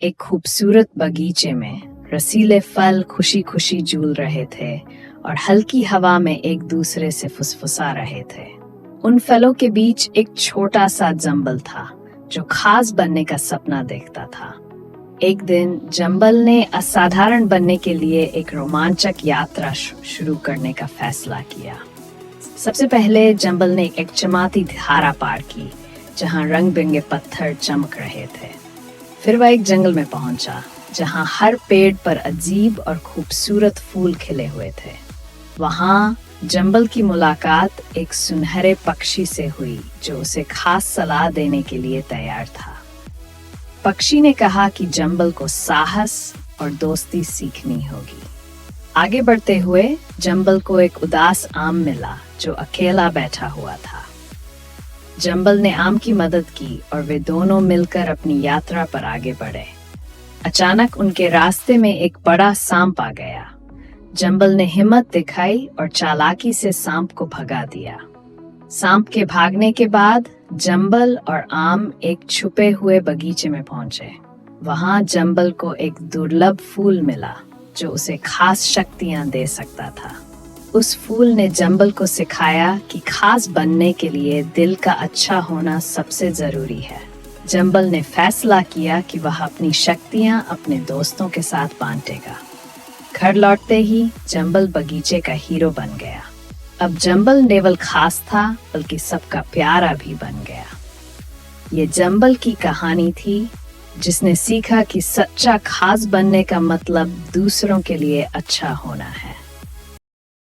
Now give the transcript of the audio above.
एक खूबसूरत बगीचे में रसीले फल खुशी खुशी झूल रहे थे और हल्की हवा में एक दूसरे से फुसफुसा रहे थे। उन फलों के बीच एक छोटा सा जंबल था जो खास बनने का सपना देखता था। एक दिन जंबल ने असाधारण बनने के लिए एक रोमांचक यात्रा शुरू करने का फैसला किया। सबसे पहले जंबल ने एक चमकती धारा पार की जहां रंग बिरंगे पत्थर चमक रहे थे। फिर वह एक जंगल में पहुंचा जहां हर पेड़ पर अजीब और खूबसूरत फूल खिले हुए थे। वहां जंबल की मुलाकात एक सुनहरे पक्षी से हुई जो उसे खास सलाह देने के लिए तैयार था। पक्षी ने कहा कि जंबल को साहस और दोस्ती सीखनी होगी। आगे बढ़ते हुए जंबल को एक उदास आम मिला जो अकेला बैठा हुआ था। जंबल ने आम की मदद की और वे दोनों मिलकर अपनी यात्रा पर आगे बढ़े। अचानक उनके रास्ते में एक बड़ा सांप आ गया। जंबल ने हिम्मत दिखाई और चालाकी से सांप को भगा दिया। सांप के भागने के बाद जंबल और आम एक छुपे हुए बगीचे में पहुंचे। वहां जंबल को एक दुर्लभ फूल मिला जो उसे खास शक्तियां दे सकता था। उस फूल ने जंबल को सिखाया कि खास बनने के लिए दिल का अच्छा होना सबसे जरूरी है। जंबल ने फैसला किया कि वह अपनी शक्तियां अपने दोस्तों के साथ बांटेगा। घर लौटते ही जंबल बगीचे का हीरो बन गया। अब जंबल केवल खास था बल्कि सबका प्यारा भी बन गया। ये जंबल की कहानी थी जिसने सीखा कि सच्चा खास बनने का मतलब दूसरों के लिए अच्छा होना है।